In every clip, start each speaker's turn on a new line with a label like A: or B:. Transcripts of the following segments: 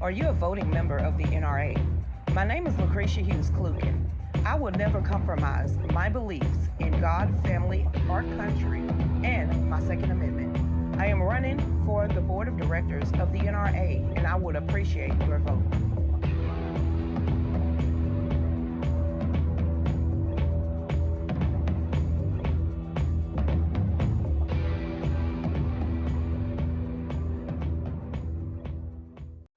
A: Are you a voting member of the NRA? My name is Lucretia Hughes Kubic. I will never compromise my beliefs in God, family, our country, and my Second Amendment. I am running for the board of directors of the NRA, and I would appreciate your vote.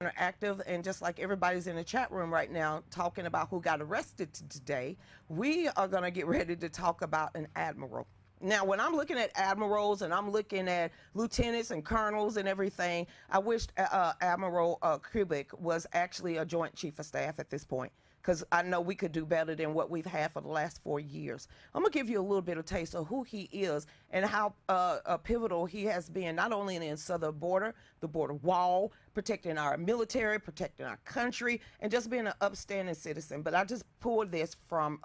A: Are active, and just like everybody's in the chat room right now talking about who got arrested today, we are going to get ready to talk about an admiral. Now, when I'm looking at admirals and I'm looking at lieutenants and colonels and everything, I wish Admiral Kubic was actually a joint chief of staff at this point, because I know we could do better than what we've had for the last 4 years. I'm going to give you a little bit of taste of who he is and how pivotal he has been, not only in the southern border, the border wall, protecting our military, protecting our country, and just being an upstanding citizen. But I just pulled this from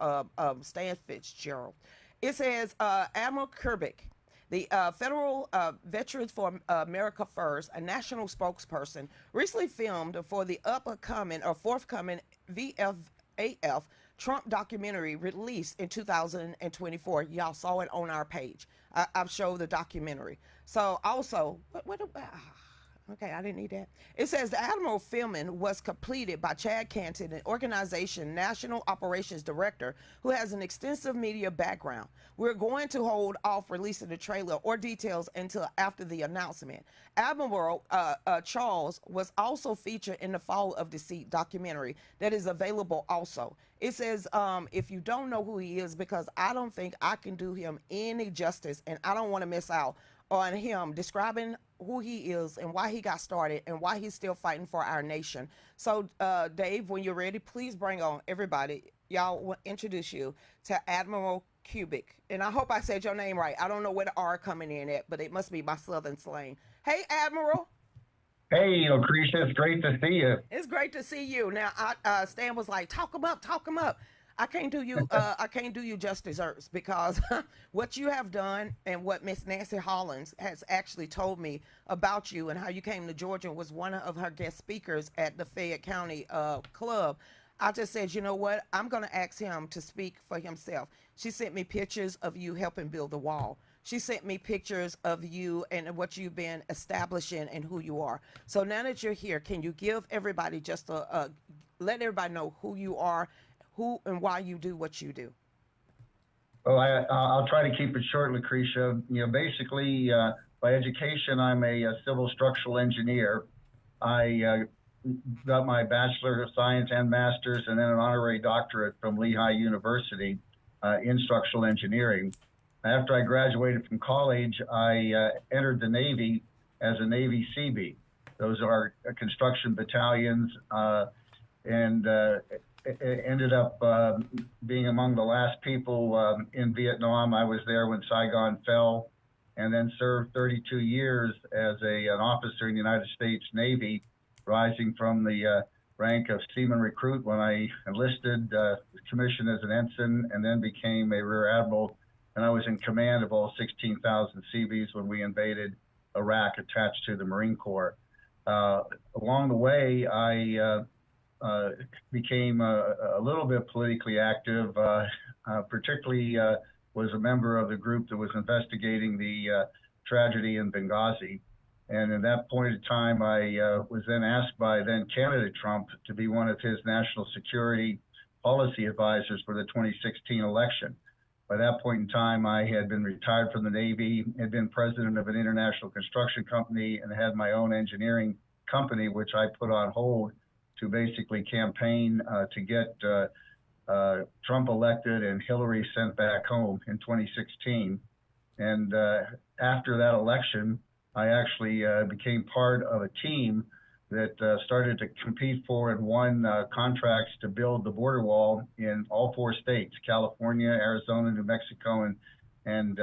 A: Stan Fitzgerald. It says, Admiral Kubic, the Federal Veterans for America First, a national spokesperson, recently filmed for the upcoming or forthcoming VFAF Trump documentary released in 2024. Y'all saw it on our page. I've showed the documentary. So also, okay, I didn't need that. It says the Admiral filming was completed by Chad Canton, an organization National Operations Director who has an extensive media background. We're going to hold off releasing the trailer or details until after the announcement. Admiral Charles was also featured in the Fall of Deceit documentary that is available also. It says, if you don't know who he is, because I don't think I can do him any justice, and I don't want to miss out on him describing who he is and why he got started and why he's still fighting for our nation. So, Dave, when you're ready, please bring on everybody. Y'all will introduce you to Admiral Kubic. And I hope I said your name right. I don't know where the R coming in at, but it must be my southern slang. Hey, Admiral.
B: Hey, Lucretia, it's great to see you.
A: It's great to see you. Now, Stan was like, talk him up, talk him up. I can't do you. I can't do you just desserts, because what you have done and what Miss Nancy Hollins has actually told me about you and how you came to Georgia and was one of her guest speakers at the Fayette County Club. I just said, you know what? I'm going to ask him to speak for himself. She sent me pictures of you helping build the wall. She sent me pictures of you and what you've been establishing and who you are. So now that you're here, can you give everybody just let everybody know who you are, who and why you do what you do?
B: Well, I'll try to keep it short, Lucretia. You know, basically, by education, I'm a civil structural engineer. I got my Bachelor of Science and Master's, and then an honorary doctorate from Lehigh University in structural engineering. After I graduated from college, I entered the Navy as a Navy Seabee. Those are construction battalions, and ended up being among the last people in Vietnam. I was there when Saigon fell, and then served 32 years as an officer in the United States Navy, rising from the rank of seaman recruit when I enlisted, commissioned as an ensign, and then became a rear admiral. And I was in command of all 16,000 Seabees when we invaded Iraq, attached to the Marine Corps. Along the way, I became a little bit politically active, particularly was a member of the group that was investigating the tragedy in Benghazi. And at that point in time, I was then asked by then candidate Trump to be one of his national security policy advisors for the 2016 election. By that point in time, I had been retired from the Navy, had been president of an international construction company, and had my own engineering company, which I put on hold to basically campaign to get Trump elected and Hillary sent back home in 2016. And after that election, I actually became part of a team that started to compete for and won contracts to build the border wall in all 4 states, California, Arizona, New Mexico, and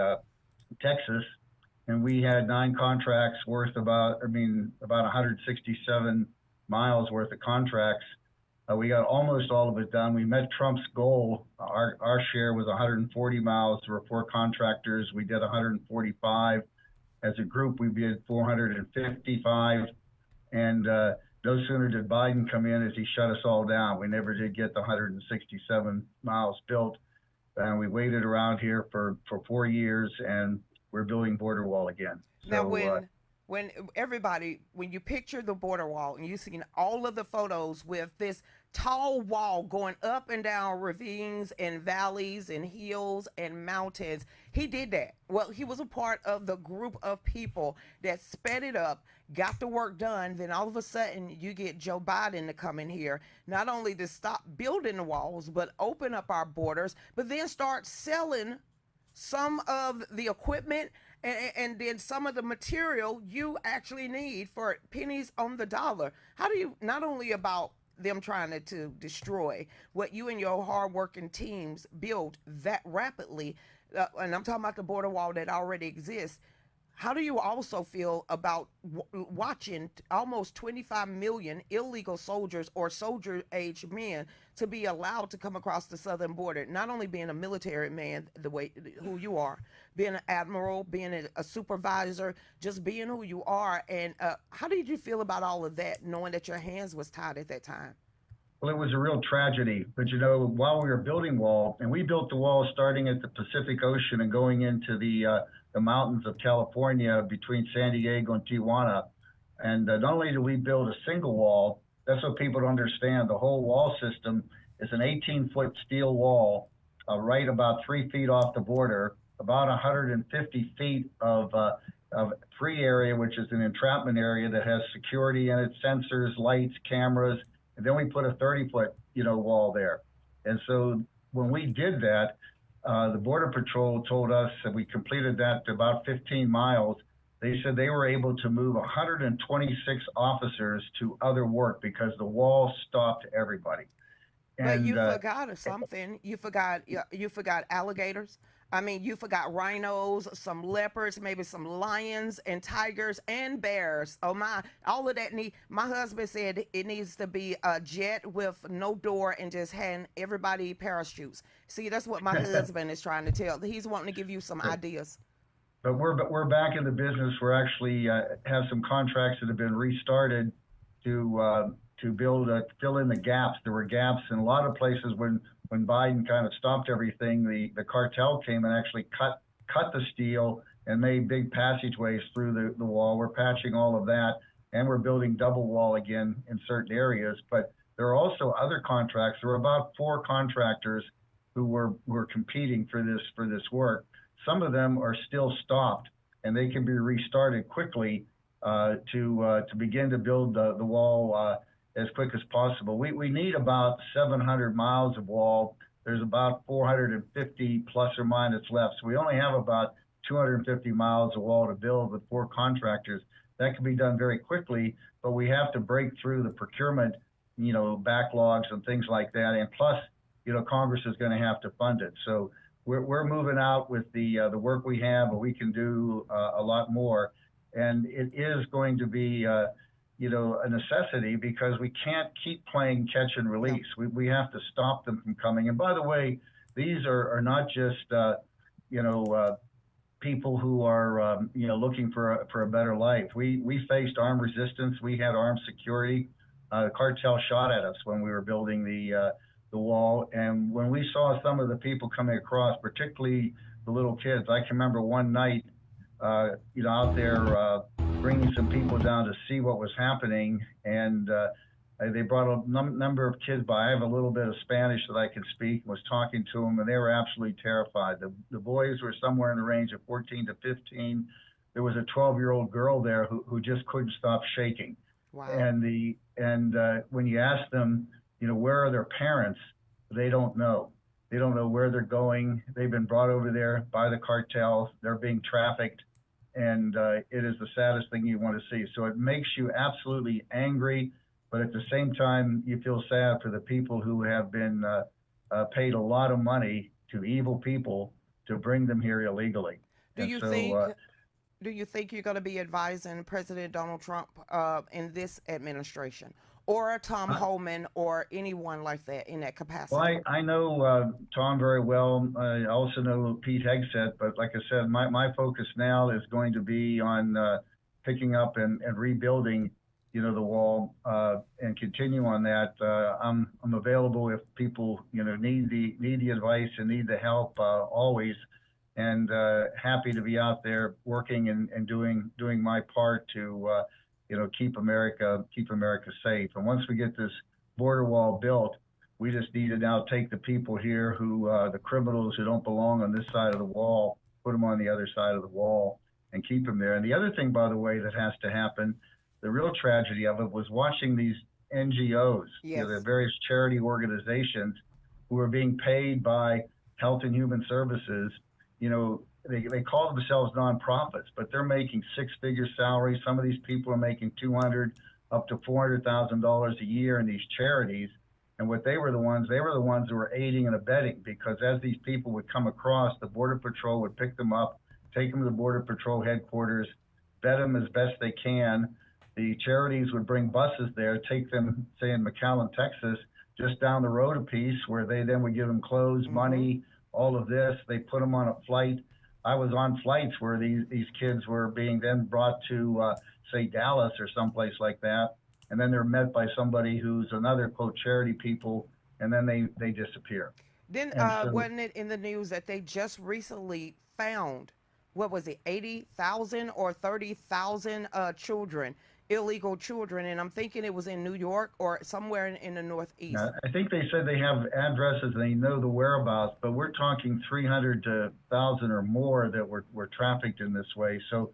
B: Texas. And we had 9 contracts worth about 167 miles worth of contracts. We got almost all of it done. We met Trump's goal. Our share was 140 miles. There were 4 contractors. We did 145. As a group, we did 455. And no sooner did Biden come in as he shut us all down. We never did get the 167 miles built. And we waited around here for 4 years, and we're building border wall again.
A: Now,
B: So
A: when everybody, when you picture the border wall and you see all of the photos with this tall wall going up and down ravines and valleys and hills and mountains, he did that. Well, he was a part of the group of people that sped it up, got the work done. Then all of a sudden, you get Joe Biden to come in here, not only to stop building the walls, but open up our borders, but then start selling some of the equipment and then some of the material you actually need for pennies on the dollar. How do you, not only about them trying to destroy what you and your hardworking teams built that rapidly, and I'm talking about the border wall that already exists, how do you also feel about watching almost 25 million illegal soldiers or soldier-age men to be allowed to come across the southern border? Not only being a military man, the way who you are, being an admiral, being a supervisor, just being who you are, and how did you feel about all of that, knowing that your hands was tied at that time?
B: well, it was a real tragedy. But you know, while we were building wall, and we built the wall starting at the Pacific Ocean and going into the mountains of California between San Diego and Tijuana. And not only did we build a single wall, that's what people don't understand. The whole wall system is an 18-foot steel wall, right about 3 feet off the border, about 150 feet of free area, which is an entrapment area that has security in it, sensors, lights, cameras, and then we put a 30-foot, wall there. And so when we did that, the Border Patrol told us that we completed that to about 15 miles. They said they were able to move 126 officers to other work because the wall stopped everybody.
A: But
B: And
A: you forgot of something. You forgot alligators. I mean, you forgot rhinos, some leopards, maybe some lions and tigers and bears. Oh my! All of that need. My husband said it needs to be a jet with no door and just hand everybody parachutes. See, that's what my husband is trying to tell. He's wanting to give you some ideas.
B: but we're back in the business. We're actually have some contracts that have been restarted to build fill in the gaps. There were gaps in a lot of places when Biden kind of stopped everything. The cartel came and actually cut the steel and made big passageways through the wall. We're patching all of that, and we're building double wall again in certain areas. But there are also other contracts. There were about 4 contractors who were competing for this work. Some of them are still stopped, and they can be restarted quickly to begin to build the wall as quick as possible. We need about 700 miles of wall. There's about 450 plus or minus left. So we only have about 250 miles of wall to build with 4 contractors. That can be done very quickly, but we have to break through the procurement, backlogs and things like that. And plus, Congress is going to have to fund it. So we're moving out with the work we have, but we can do a lot more. And it is going to be, a necessity because we can't keep playing catch and release. We have to stop them from coming. And by the way, these are not just, people who are, looking for a better life. We faced armed resistance. We had armed security. The cartel shot at us when we were building the wall. And when we saw some of the people coming across, particularly the little kids, I can remember one night, out there bringing some people down to see what was happening. And they brought a number of kids by. I have a little bit of Spanish that I can speak, was talking to them, and they were absolutely terrified. The boys were somewhere in the range of 14 to 15. There was a 12-year-old girl there who just couldn't stop shaking.
A: Wow.
B: And when you ask them, where are their parents, they don't know. They don't know where they're going. They've been brought over there by the cartel. They're being trafficked. And it is the saddest thing you want to see. So it makes you absolutely angry, but at the same time, you feel sad for the people who have been paid a lot of money to evil people to bring them here illegally.
A: Do you think you're going to be advising President Donald Trump in this administration, or Tom Homan, or anyone like that in that capacity?
B: Well, I know Tom very well. I also know Pete Hegseth, but like I said, my focus now is going to be on picking up and rebuilding the wall, and continue on that. I'm available if people, need the advice and need the help, always, and happy to be out there working and doing my part to, keep America safe. And once we get this border wall built, we just need to now take the people here who, the criminals who don't belong on this side of the wall, put them on the other side of the wall and keep them there. And the other thing, by the way, that has to happen, the real tragedy of it was watching these NGOs,
A: Yes.
B: the various charity organizations who are being paid by Health and Human Services. They call themselves nonprofits, but they're making six-figure salaries. Some of these people are making $200,000 up to $400,000 a year in these charities. And what they were the ones who were aiding and abetting, because as these people would come across, the Border Patrol would pick them up, take them to the Border Patrol headquarters, vet them as best they can. The charities would bring buses there, take them, say in McAllen, Texas, just down the road a piece, where they then would give them clothes, money, all of this. They put them on a flight. I was on flights where these kids were being then brought to, say, Dallas or someplace like that. And then they're met by somebody who's another, quote, charity people, and then they disappear.
A: Then
B: So,
A: wasn't it in the news that they just recently found, what was it, 80,000 or 30,000 children, illegal children? And I'm thinking it was in New York or somewhere in the Northeast.
B: I think they said they have addresses and they know the whereabouts, but we're talking 300 to 1,000 or more that were trafficked in this way. So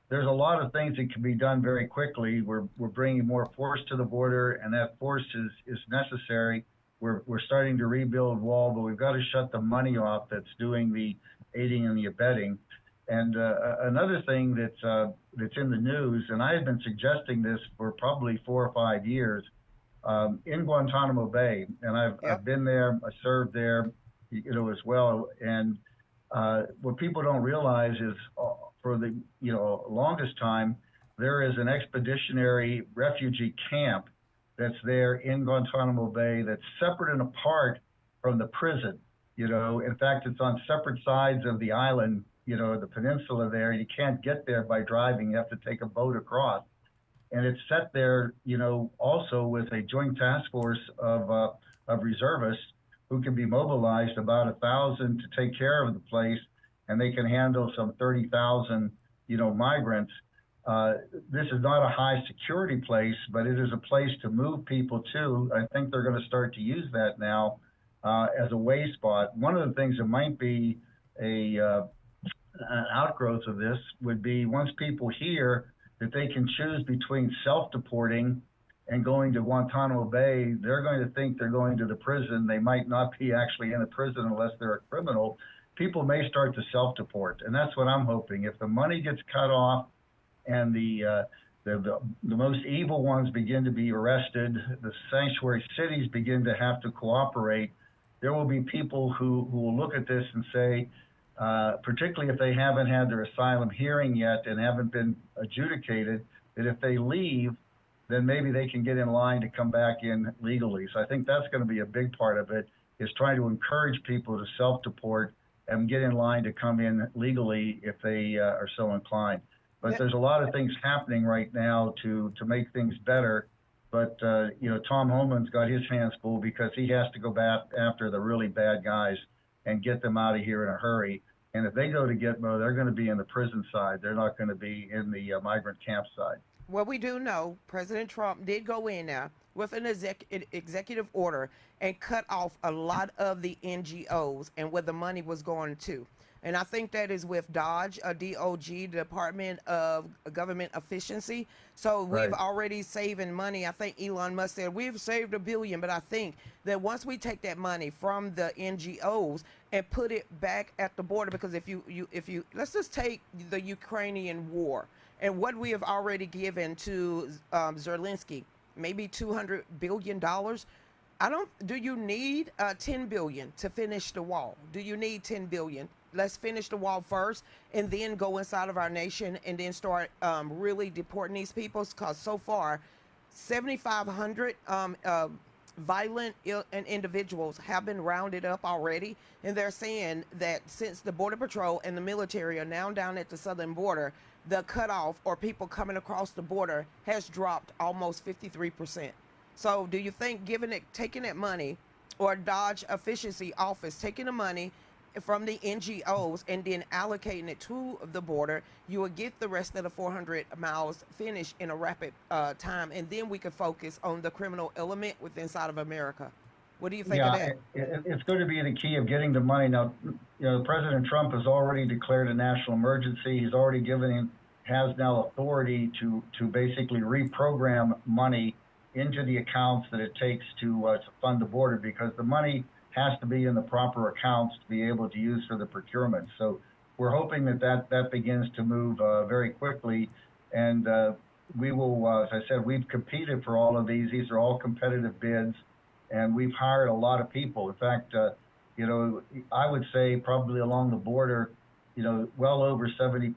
B: there's a lot of things that can be done very quickly. We're bringing more force to the border, and that force is necessary. We're starting to rebuild wall, but we've got to shut the money off that's doing the aiding and the abetting. And another thing that's in the news, and I have been suggesting this for probably 4 or 5 years, in Guantanamo Bay, and I've been there, I served there, as well. And what people don't realize is, for the longest time, there is an expeditionary refugee camp that's there in Guantanamo Bay that's separate and apart from the prison. In fact, it's on separate sides of the island, the peninsula there. You can't get there by driving. You have to take a boat across. And it's set there, also with a joint task force of reservists who can be mobilized, about 1,000 to take care of the place, and they can handle some 30,000, migrants. This is not a high security place, but it is a place to move people to. I think they're going to start to use that now as a way spot. One of the things that might be an outgrowth of this would be, once people hear that they can choose between self-deporting and going to Guantanamo Bay, they're going to think they're going to the prison. They might not be actually in a prison unless they're a criminal. People may start to self-deport, and that's what I'm hoping. If the money gets cut off and the most evil ones begin to be arrested, the sanctuary cities begin to have to cooperate, there will be people who will look at this and say, particularly if they haven't had their asylum hearing yet and haven't been adjudicated, that if they leave, then maybe they can get in line to come back in legally. So I think that's going to be a big part of it, is trying to encourage people to self-deport and get in line to come in legally if they are so inclined. But there's a lot of things happening right now to make things better. But, Tom Homan's got his hands full because he has to go back after the really bad guys and get them out of here in a hurry. And if they go to Gitmo, they're going to be in the prison side. They're not going to be in the migrant camp side.
A: Well, we do know President Trump did go in there with an executive order and cut off a lot of the NGOs and where the money was going to. And I think that is with DOGE, DOG, Department of Government Efficiency. So we've already saving money. I think Elon Musk said we've saved $1 billion, but I think that once we take that money from the NGOs and put it back at the border, because if you let's just take the Ukrainian war and what we have already given to Zelensky, maybe $200 billion. Do you need 10 billion to finish the wall? Do you need 10 billion? Let's finish the wall first and then go inside of our nation and then start really deporting these people, because so far 7,500 violent individuals have been rounded up already, and they're saying that since the Border Patrol and the military are now down at the southern border, the cutoff or people coming across the border has dropped almost 53%. So do you think taking that money, or Dodge Efficiency Office taking the money from the NGOs and then allocating it to the border, you will get the rest of the 400 miles finished in a rapid time, and then we could focus on the criminal element within inside of America? What do you think of
B: Yeah,
A: that?
B: it's going to be the key of getting the money. Now, President Trump has already declared a national emergency. He's already has now authority to basically reprogram money into the accounts that it takes to fund the border, because the money has to be in the proper accounts to be able to use for the procurement. So we're hoping that begins to move very quickly. And we will, as I said, we've competed for all of these. These are all competitive bids, and we've hired a lot of people. In fact, I would say probably along the border, well over 70%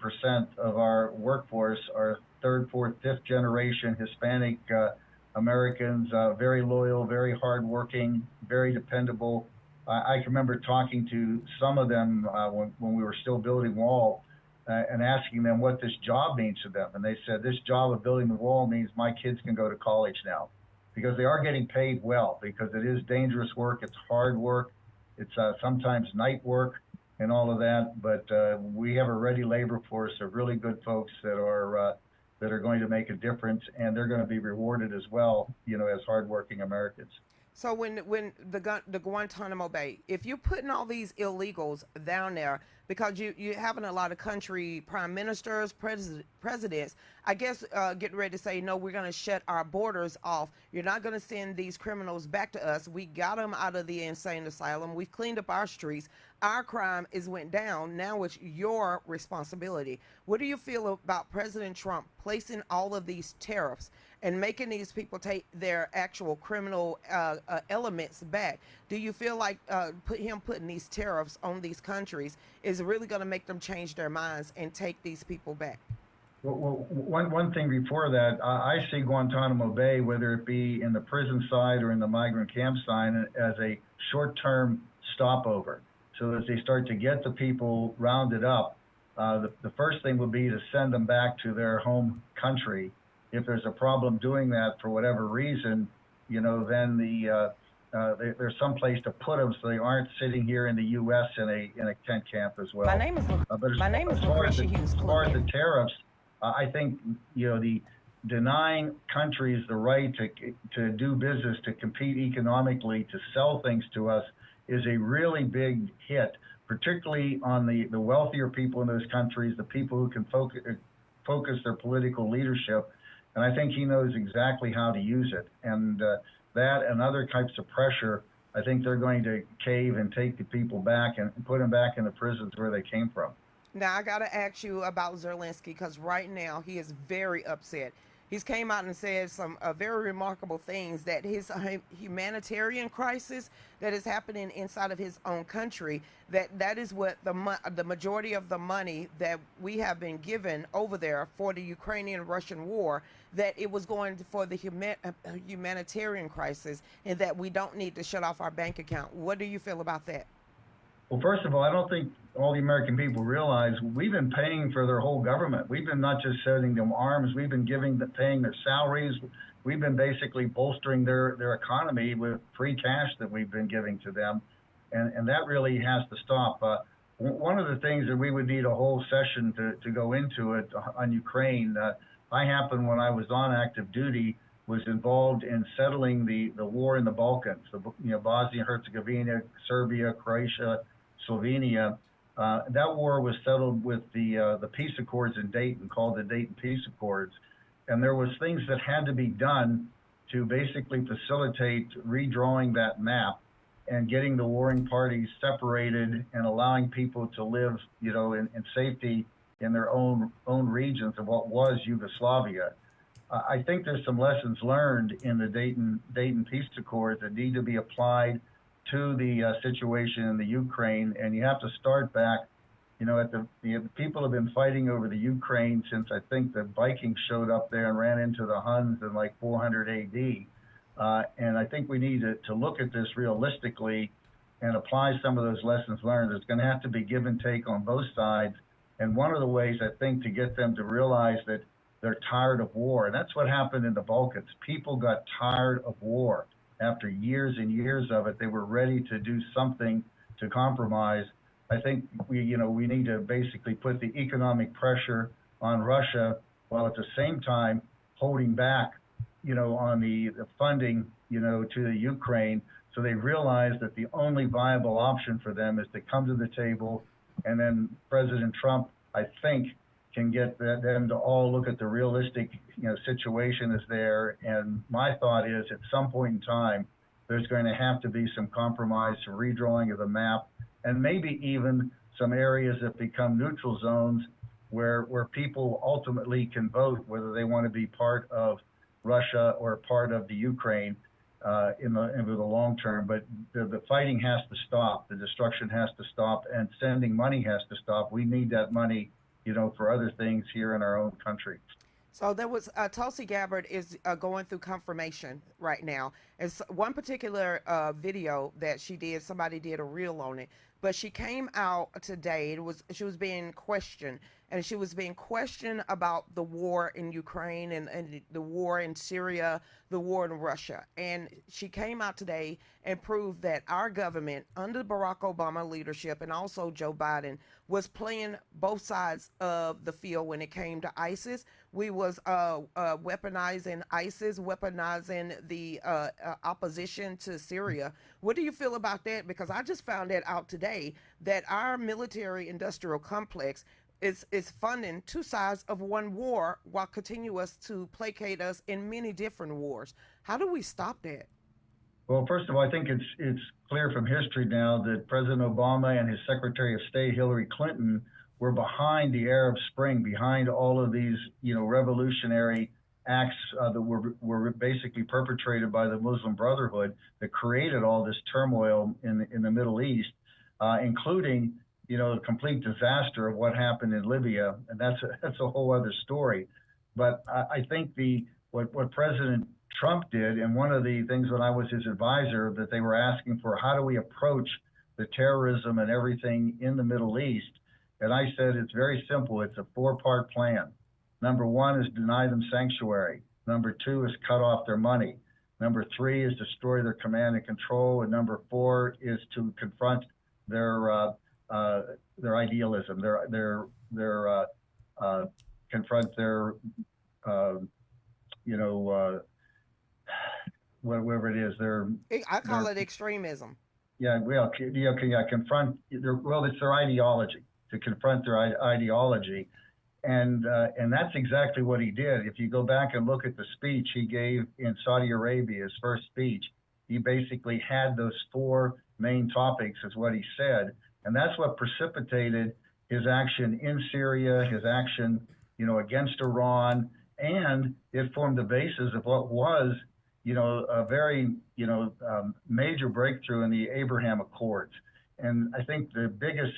B: of our workforce are third, fourth, fifth generation Hispanic Americans, very loyal, very hardworking, very dependable. I can remember talking to some of them when we were still building wall and asking them what this job means to them. And they said, this job of building the wall means my kids can go to college now, because they are getting paid well, because it is dangerous work. It's hard work. It's sometimes night work and all of that. But we have a ready labor force of really good folks that are going to make a difference, and they're going to be rewarded as well, as hardworking Americans.
A: So when the Guantanamo Bay, if you're putting all these illegals down there, because you're having a lot of country prime ministers, presidents, I guess getting ready to say, no, we're going to shut our borders off. You're not going to send these criminals back to us. We got them out of the insane asylum. We've cleaned up our streets. Our crime is went down. Now it's your responsibility. What do you feel about President Trump placing all of these tariffs and making these people take their actual criminal elements back? Do you feel like him putting these tariffs on these countries is really going to make them change their minds and take these people back?
B: Well, one thing before that, I see Guantanamo Bay, whether it be in the prison side or in the migrant camp side, as a short-term stopover. So as they start to get the people rounded up, the first thing would be to send them back to their home country. If there's a problem doing that for whatever reason, then there's some place to put them, so they aren't sitting here in the U.S. in a tent camp as well.
A: My name is Lucretia Hughes
B: As far as
A: Kubic.
B: the tariffs, I think the denying countries the right to do business, to compete economically, to sell things to us is a really big hit, particularly on the wealthier people in those countries, the people who can focus their political leadership. And I think he knows exactly how to use it. And that and other types of pressure, I think they're going to cave and take the people back and put them back in the prisons where they came from.
A: Now I gotta ask you about Zelensky, because right now he is very upset. He's came out and said some very remarkable things, that his humanitarian crisis that is happening inside of his own country, that is what the majority of the money that we have been given over there for the Ukrainian-Russian war, that it was going for the humanitarian crisis, and that we don't need to shut off our bank account. What do you feel about that?
B: Well, first of all, I don't think all the American people realize we've been paying for their whole government. We've been not just sending them arms, we've been paying their salaries. We've been basically bolstering their economy with free cash that we've been giving to them. And that really has to stop. One of the things that we would need a whole session to go into it on Ukraine, I happened when I was on active duty, was involved in settling the war in the Balkans, Bosnia, Herzegovina, Serbia, Croatia, Slovenia. That war was settled with the peace accords in Dayton, called the Dayton Peace Accords. And there was things that had to be done to basically facilitate redrawing that map and getting the warring parties separated and allowing people to live, in safety in their own regions of what was Yugoslavia. I think there's some lessons learned in the Dayton Peace Accords that need to be applied to the situation in the Ukraine, and you have to start back. The people have been fighting over the Ukraine since I think the Vikings showed up there and ran into the Huns in like 400 AD. And I think we need to look at this realistically and apply some of those lessons learned. There's going to have to be give and take on both sides, And one of the ways, I think, to get them to realize that they're tired of war, and that's what happened in the Balkans. People got tired of war. After years and years of it, they were ready to do something to compromise. I think we need to basically put the economic pressure on Russia while at the same time holding back, on the funding, to the Ukraine. So they realize that the only viable option for them is to come to the table, and then President Trump, I think, can get them to all look at the realistic, situation is there. And my thought is, at some point in time, there's going to have to be some compromise, some redrawing of the map, and maybe even some areas that become neutral zones where people ultimately can vote whether they want to be part of Russia or part of the Ukraine in the long term. But the fighting has to stop, the destruction has to stop, and sending money has to stop. We need that money, for other things here in our own country.
A: So there was Tulsi Gabbard is going through confirmation right now. It's one particular video that she did. Somebody did a reel on it, but she came out today. She was being questioned, and she was being questioned about the war in Ukraine and the war in Syria, the war in Russia. And she came out today and proved that our government, under Barack Obama leadership and also Joe Biden, was playing both sides of the field when it came to ISIS. We was weaponizing ISIS, weaponizing the opposition to Syria. What do you feel about that? Because I just found that out today, that our military industrial complex is funding two sides of one war while continuous to placate us in many different wars. How do we stop that?
B: Well, first of all, I think it's clear from history now that President Obama and his Secretary of State Hillary Clinton were behind the Arab Spring, behind all of these, revolutionary acts that were basically perpetrated by the Muslim Brotherhood that created all this turmoil in the Middle East, including, the complete disaster of what happened in Libya, and that's a whole other story. But I think what President Trump did, and one of the things when I was his advisor, that they were asking for, how do we approach the terrorism and everything in the Middle East? And I said, it's very simple. It's a 4-part plan. Number 1 is deny them sanctuary. Number 2 is cut off their money. Number 3 is destroy their command and control. And number 4 is to confront their idealism, confront their, whatever it is,
A: I call it extremism.
B: Yeah, well, confront it's their ideology, to confront their ideology. And that's exactly what he did. If you go back and look at the speech he gave in Saudi Arabia, his first speech, he basically had those 4 main topics, is what he said. And that's what precipitated his action in Syria, his action, against Iran, and it formed the basis of what was, a very, major breakthrough in the Abraham Accords. And I think the biggest,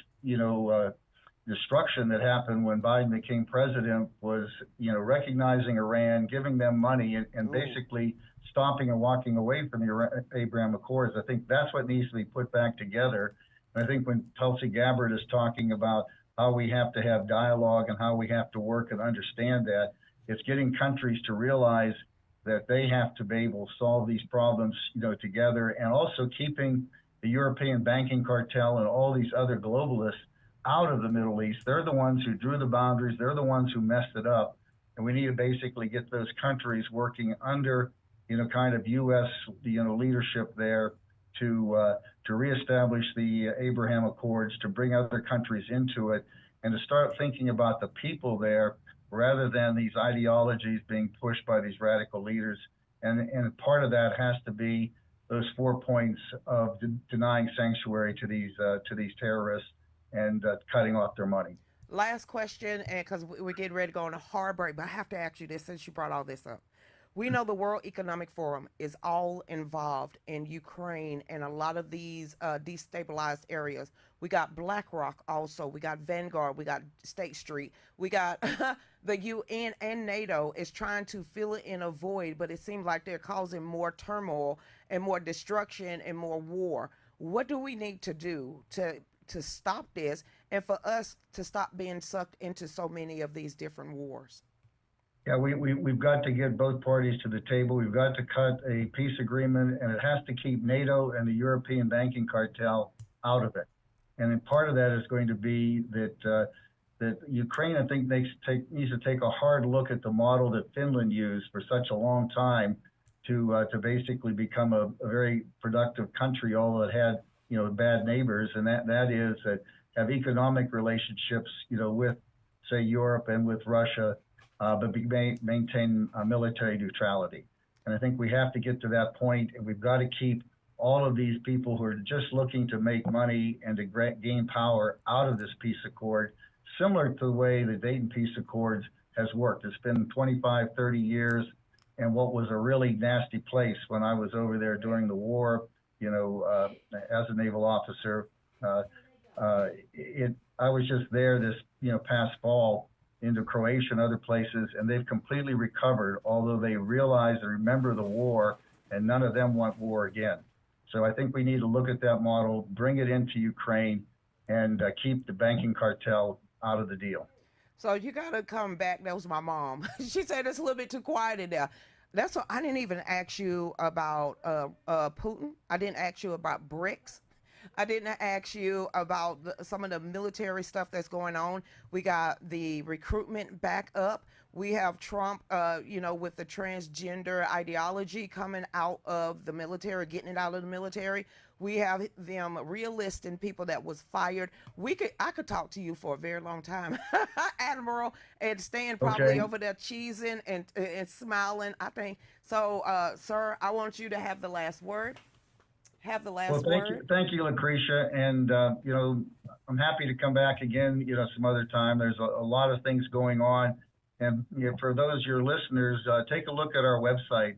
B: destruction that happened when Biden became president was, recognizing Iran, giving them money, and basically stopping and walking away from the Abraham Accords. I think that's what needs to be put back together. And I think when Tulsi Gabbard is talking about how we have to have dialogue and how we have to work and understand that, it's getting countries to realize that they have to be able to solve these problems, together, and also keeping the European banking cartel and all these other globalists out of the Middle East. They're the ones who drew the boundaries. They're the ones who messed it up. And we need to basically get those countries working under, kind of U.S., leadership there to reestablish the Abraham Accords, to bring other countries into it, and to start thinking about the people there rather than these ideologies being pushed by these radical leaders. And part of that has to be those 4 points of denying sanctuary to these terrorists and cutting off their money.
A: Last question, and because we're getting ready to go on a hard break, but I have to ask you this since you brought all this up. We know the World Economic Forum is all involved in Ukraine and a lot of these destabilized areas. We got BlackRock also. We got Vanguard. We got State Street. We got the UN and NATO is trying to fill in a void, but it seems like they're causing more turmoil and more destruction and more war. What do we need to do to stop this and for us to stop being sucked into so many of these different wars?
B: Yeah, we've got to get both parties to the table. We've got to cut a peace agreement, and it has to keep NATO and the European banking cartel out of it. And then part of that is going to be that that Ukraine, I think, needs to take a hard look at the model that Finland used for such a long time to basically become a very productive country, although it had bad neighbors, and that is that have economic relationships with, say, Europe and with Russia. But maintain military neutrality. And I think we have to get to that point, and we've got to keep all of these people who are just looking to make money and to gain power out of this peace accord, similar to the way the Dayton Peace Accords has worked. It's been 25, 30 years, and what was a really nasty place when I was over there during the war, as a naval officer, I was just there this, past fall, into Croatia and other places, and they've completely recovered, although they realize and remember the war, and none of them want war again. So I think we need to look at that model, bring it into Ukraine, and keep the banking cartel out of the deal.
A: So you got to come back. That was my mom. She said it's a little bit too quiet in there. That's what I didn't even ask you about Putin. I didn't ask you about BRICS. I didn't ask you about some of the military stuff that's going on. We got the recruitment back up. We have Trump, with the transgender ideology coming out of the military, getting it out of the military. We have them relisting people that was fired. I could talk to you for a very long time, Admiral, and staying probably over there cheesing and smiling, I think. So, sir, I want you to have the last word.
B: Thank you, Lucretia. And, I'm happy to come back again, some other time. There's a lot of things going on. And for those your listeners, take a look at our website,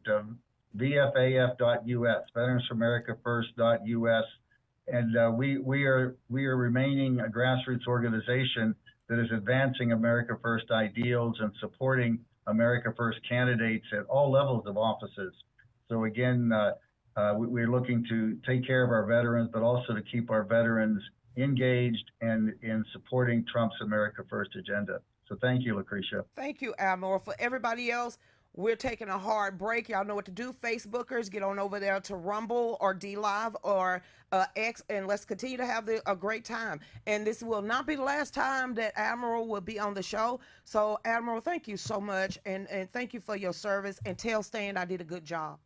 B: VFAF.us, VeteransForAmericaFirst.us. And we are remaining a grassroots organization that is advancing America First ideals and supporting America First candidates at all levels of offices. So again, we're looking to take care of our veterans, but also to keep our veterans engaged and in supporting Trump's America First agenda. So thank you, Lucretia.
A: Thank you, Admiral. For everybody else, we're taking a hard break. Y'all know what to do. Facebookers, get on over there to Rumble or DLive or X, and let's continue to have a great time. And this will not be the last time that Admiral will be on the show. So, Admiral, thank you so much, and thank you for your service. And tell Stan I did a good job.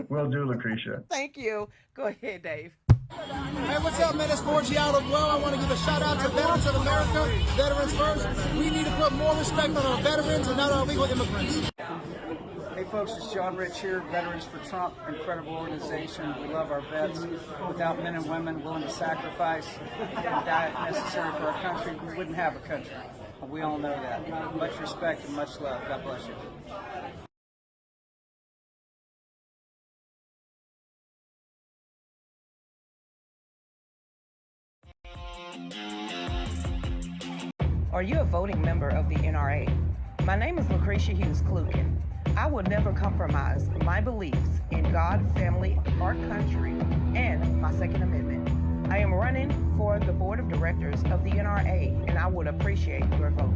B: Will do, Lucretia.
A: Thank you. Go ahead, Dave.
C: Hey, what's up, man? It's 4G out of Well. I want to give a shout out to Veterans of America, Veterans First. We need to put more respect on our veterans and not our illegal immigrants.
D: Hey folks, it's John Rich here, Veterans for Trump, incredible organization. We love our vets. Without men and women willing to sacrifice and die if necessary for our country, we wouldn't have a country. We all know that. Much respect and much love. God bless you.
A: Are you a voting member of the NRA? My name is Lucretia Hughes Kubic. I will never compromise my beliefs in God, family, our country, and my Second Amendment. I am running for the board of directors of the NRA, and I would appreciate your vote.